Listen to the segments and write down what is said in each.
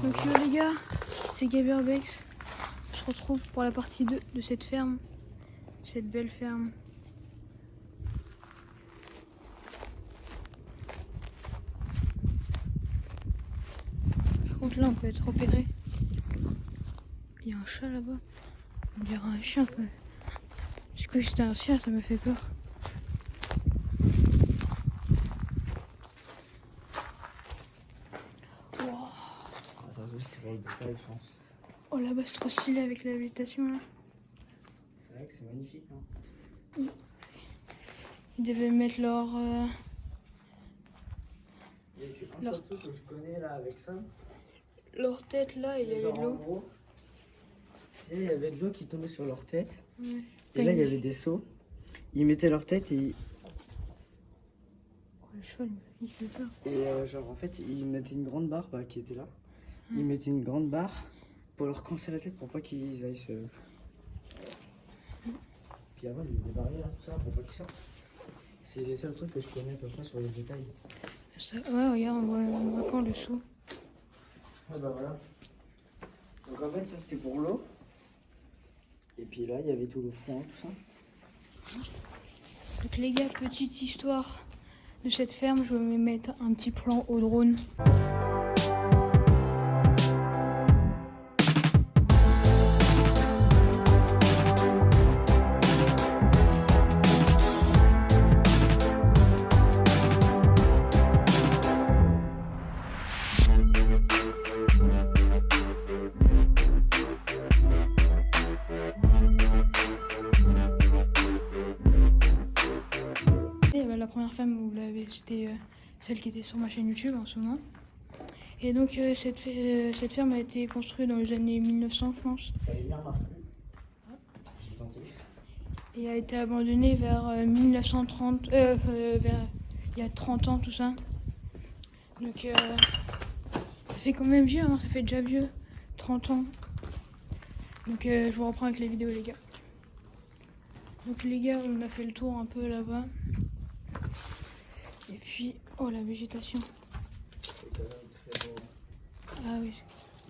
Donc les gars, c'est Gaberbex. On se retrouve pour la partie 2 de cette ferme. Cette belle ferme. Par contre là on peut être repéré. Il y a un chat là-bas. On dirait un chien. J'ai cru que c'était un chien, ça m'a fait peur. Wow. Ah, ça aussi c'est pour le bétail je pense. Oh là-bas c'est trop stylé avec la végétation là. C'est vrai que c'est magnifique. Hein. Ils devaient mettre leur... Il y a un seul truc que je connais là avec ça. leur tête là et il y avait de l'eau. Il y avait de l'eau qui tombait sur leur tête. Ouais. Et là il y avait des seaux. Ils mettaient leur tête et... Oh, le cheval il fait peur. Et genre en fait ils mettaient une grande barre qui était là. Ils mettaient une grande barre pour leur coincer la tête pour pas qu'ils aillent se... Puis avant il y avait des barrières tout ça pour pas qu'ils sortent. C'est les seuls trucs que je connais à peu près sur les détails. Ça... Ouais regarde on voit encore le seau. Ah bah voilà. Donc en fait ça c'était pour l'eau. Et puis là il y avait tout le fond, tout ça. Donc les gars, petite histoire de cette ferme, je vais me mettre un petit plan au drone. La première femme, vous l'avez, c'était celle qui était sur ma chaîne YouTube en ce moment. Et donc cette ferme a été construite dans les années 1900 je pense. J'ai tenté. Et a été abandonnée vers 1930, vers il y a 30 ans tout ça. Donc ça fait quand même vieux, hein, ça fait déjà vieux, 30 ans. Donc je vous reprends avec les vidéos les gars. Donc les gars, on a fait le tour un peu là-bas. Et puis, oh la végétation. C'est quand même très beau. Ah oui.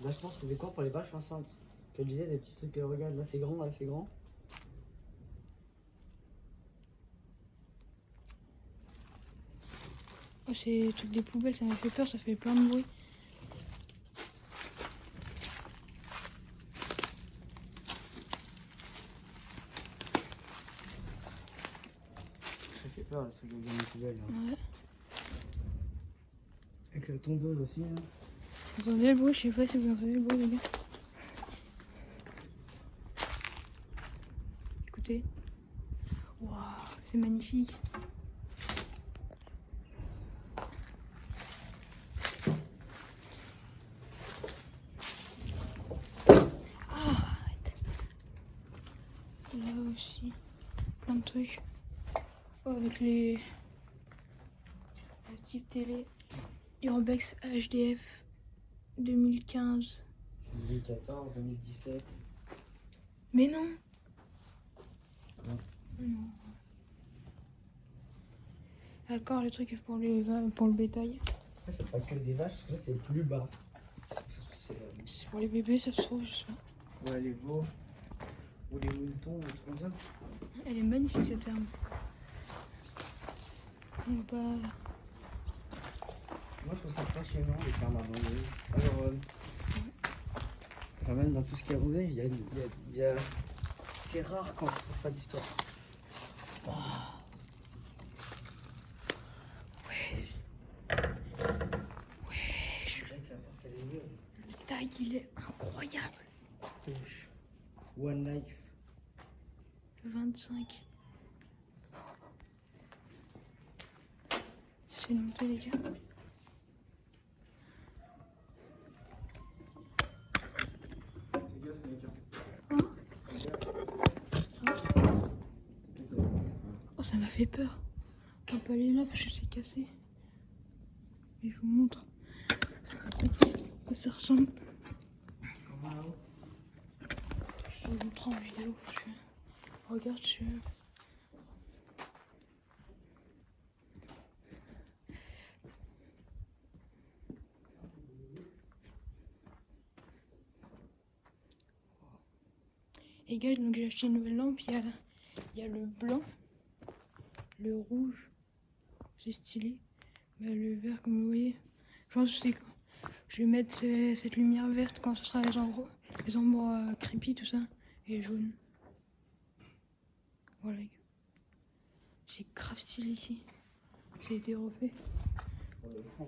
Là je pense que c'est des corps pour les vaches enceintes. Que je disais des petits trucs, regarde là c'est grand, là c'est grand. Oh, c'est trucs des poubelles, ça m'a fait peur, ça fait plein de bruit. Ça fait peur le truc dans les poubelles. Là. Ouais. Avec la tondeuse aussi. Là. Vous entendez le bruit? Je sais pas si vous entendez le bruit les gars. Écoutez. Waouh, c'est magnifique. Ah, arrête. Là aussi, plein de trucs. Oh, avec les... la type télé. Urbex HDF 2015. 2014, 2017. Mais non. Non. Non. D'accord, les trucs pour le bétail. Après, c'est pas que des vaches, parce que là, c'est plus bas. C'est pour les bébés, ça se trouve, je sais pas. Ouais, les veaux, ou les moutons, des trucs comme ça. Elle est magnifique cette ferme. On va pas... Moi, je trouve ça passionnant, les fermes abandonnées. Alors, enfin, même dans tout ce qui est abandonné, il y a... c'est rare quand on trouve pas d'histoire. Oh. Ouais. Je dirais que la porte, elle est mieux. Le tag, il est incroyable. One Life. 25. C'est monté les gars. Oh, ça m'a fait peur. On va pas aller là parce que c'est cassé. Mais je vous montre à quoi ça ressemble. Je te montre en vidéo. Regarde, je... Et gars, donc j'ai acheté une nouvelle lampe. Il y a le blanc, le rouge, c'est stylé. Bah, le vert, comme vous voyez. Je pense que je vais mettre cette lumière verte quand ce sera les endroits creepy, tout ça. Et jaune. Voilà. C'est grave stylé ici. Ça a été refait. Pour le fond.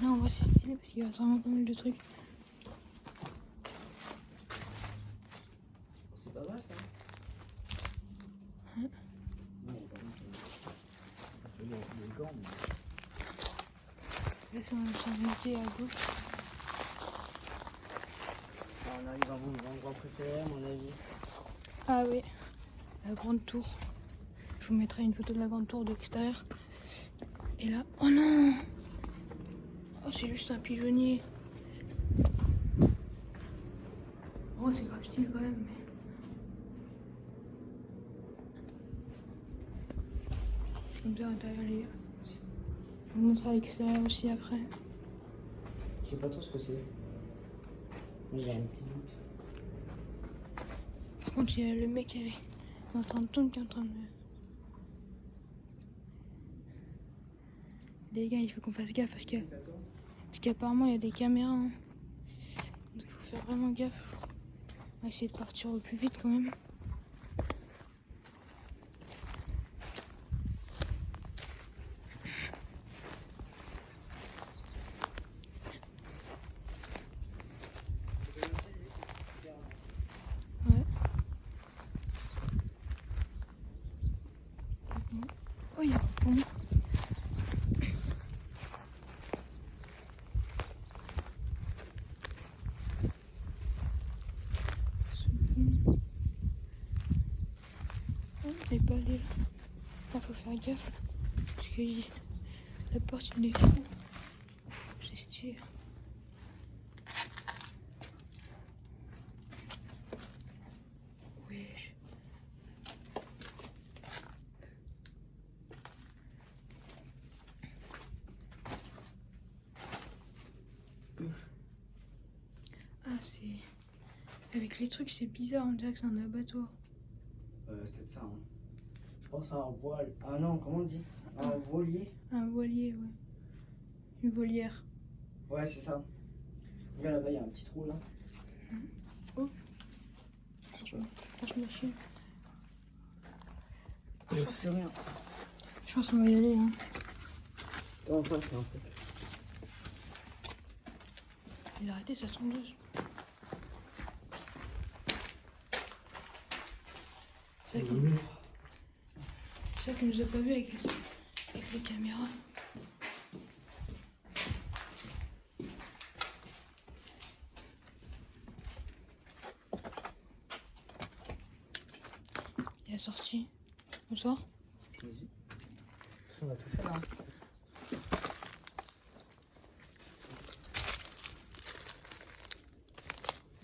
Non, en vrai, c'est stylé parce qu'il y a vraiment pas mal de trucs. C'est pas mal ça. Hein? Non, par contre, les gants, mais... Là, c'est invité à gauche. On arrive à mon endroit préféré, à mon avis. Ah oui, la grande tour. Je vous mettrai une photo de la grande tour de l'extérieur. Et là, oh non! Oh, c'est juste un pigeonnier. Oh, c'est grave stylé quand même. Mais... c'est comme ça à l'intérieur, les gars. Je vous montrerai à l'extérieur aussi après. Je sais pas trop ce que c'est. Moi j'ai un petit doute. Par contre, il y a le mec qui est en train de tourner, qui est en train de... Les gars, il faut qu'on fasse gaffe parce qu'apparemment il y a des caméras. Hein. Donc il faut faire vraiment gaffe. On va essayer de partir au plus vite quand même. Ouais. Oh, il y a un pont. Oh, il est pas allé là. Là, faut faire gaffe. Parce que la porte, il est fou. C'est stylé. Wesh. Ah, c'est... avec les trucs, c'est bizarre. On dirait que c'est un abattoir. C'est peut-être ça. Hein. Je pense à un voile. Ah non, comment on dit? Un volier? Un voilier, ouais. Une volière. Ouais, c'est ça. Regarde là-bas, il y a un petit trou là. Oh. Franchement, chier. C'est rien. Je pense qu'on va y aller. Hein. En face, en fait. Il a arrêté sa sondeuse. C'est vrai qu'il nous a pas vu avec les caméras. Il est sorti. Bonsoir. Vas-y. On a tout fait là.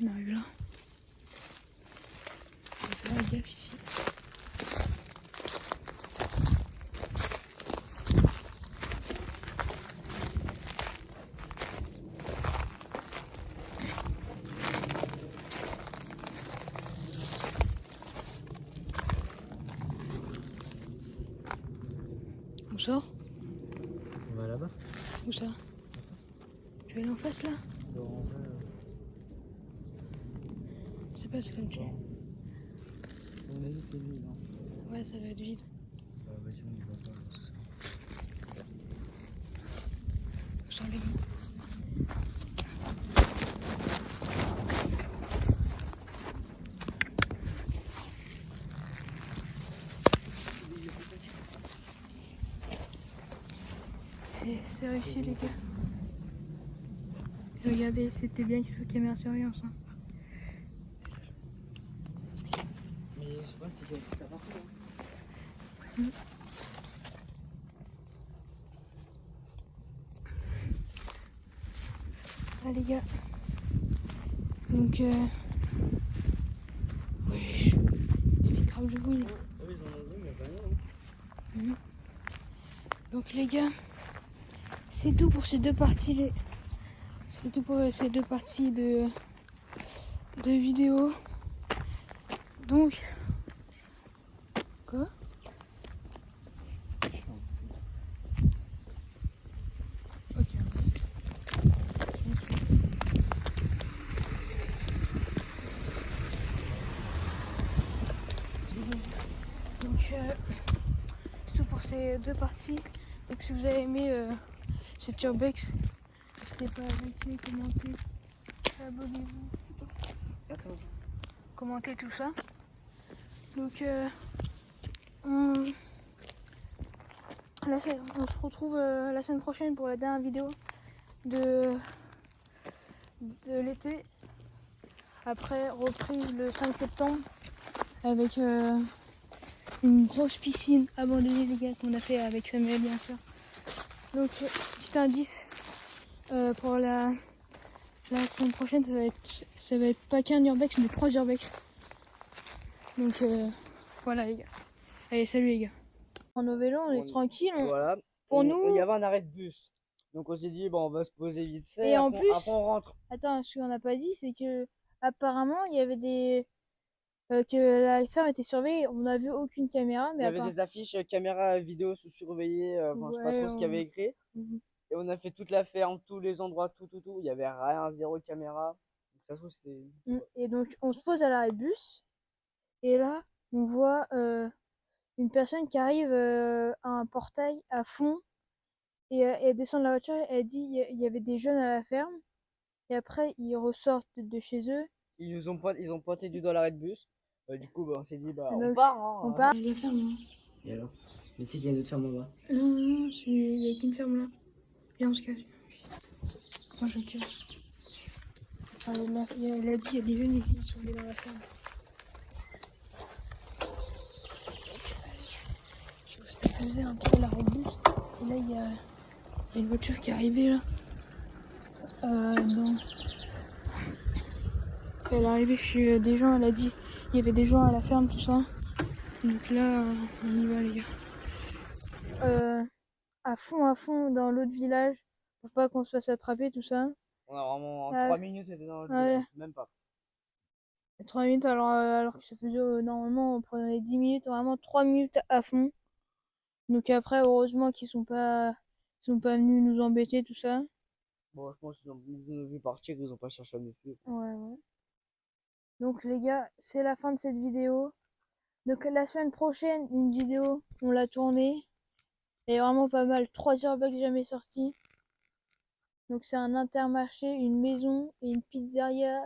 On arrive là. On va faire gaffe ici. On sort? On va là-bas. Où ça? Tu veux aller en face là? Je sais pas, c'est comme tu es. À mon avis, c'est vide. Hein. Ouais, ça doit être vide. Vas-y, on y va pas. On sort les gars. C'est réussi les gars. Et regardez, c'était bien qu'il soit caméra surveillance. Hein. Mais je sais pas si j'ai fait ça partout. Hein. Ah les gars. Donc wesh. Ça fait grave de bruit là. Oui, ils en ont vu, mais pas nous. Hein. Donc les gars, c'est tout pour ces deux parties. C'est tout pour ces deux parties de vidéo. Donc, quoi? Ok. Donc, c'est tout pour ces deux parties. Donc, si vous avez aimé cette urbex, n'hésitez pas à liker, commenter, abonnez-vous, Attends. commenter tout ça. Donc, on se retrouve la semaine prochaine pour la dernière vidéo de l'été. Après, reprise le 5 septembre avec une grosse piscine abandonnée, les gars, qu'on a fait avec Samuel, bien sûr. Donc, petit indice pour la semaine prochaine, ça va être pas qu'un urbex, mais 3 urbex. Donc, voilà, les gars. Allez, salut, les gars. En au vélo, on est tranquille. Voilà. Pour Il nous. y avait un arrêt de bus. Donc on s'est dit, bon, on va se poser vite fait. Et en après, plus, après, on rentre. attends, ce qu'on n'a pas dit, c'est que apparemment, il y avait que la ferme était surveillée. On n'a vu aucune caméra, Il mais y avait des affiches caméra vidéo surveillées. Enfin, je sais pas ouais, trop ce qu'il y avait écrit. Mhm. Et on a fait toute la ferme, tous les endroits, tout. Il y avait rien, zéro caméra. Donc ça se trouve, c'était. Et donc, on se pose à l'arrêt de bus. Et là, on voit une personne qui arrive à un portail à fond. Et elle descend de la voiture. Elle dit il y avait des jeunes à la ferme. Et après, ils ressortent de chez eux. Ils ont pointé du doigt l'arrêt de bus. Du coup, bah, on s'est dit, bah, Et on donc, part. Hein, on part. Il y a la ferme, hein. Et alors? Mais tu sais qu'il y a une autre ferme là-bas. Non, il n'y a qu'une ferme là. Viens, on se cache. Moi, je cache. Elle a dit, il y a des jeunes qui sont allés dans la ferme. Je me suis posé un peu la robuste. Et là, il y a une voiture qui est arrivée là. Non. Elle est arrivée chez des gens, elle a dit il y avait des gens à la ferme, tout ça. Donc là, on y va, les gars. À fond dans l'autre village, pour pas qu'on se fasse attraper, tout ça. On a vraiment, en 3 minutes, c'était dans le Ouais. village, même pas. 3 minutes, alors que ça faisait normalement, on prenait 10 minutes, vraiment 3 minutes à fond. Donc après, heureusement qu'ils sont pas venus nous embêter, tout ça. Bon, je pense qu'ils nous ont vu partir, ils ont pas cherché à nous suivre. Ouais. Donc les gars, c'est la fin de cette vidéo. Donc la semaine prochaine, une vidéo, on l'a tournée. Elle est vraiment pas mal. 3 urbex jamais sortis. Donc c'est un intermarché, une maison et une pizzeria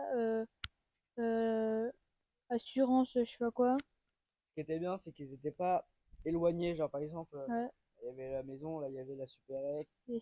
assurance, je sais pas quoi. Ce qui était bien, c'est qu'ils étaient pas éloignés. Genre, par exemple, Ouais. il y avait la maison, là, il y avait la supérette. Et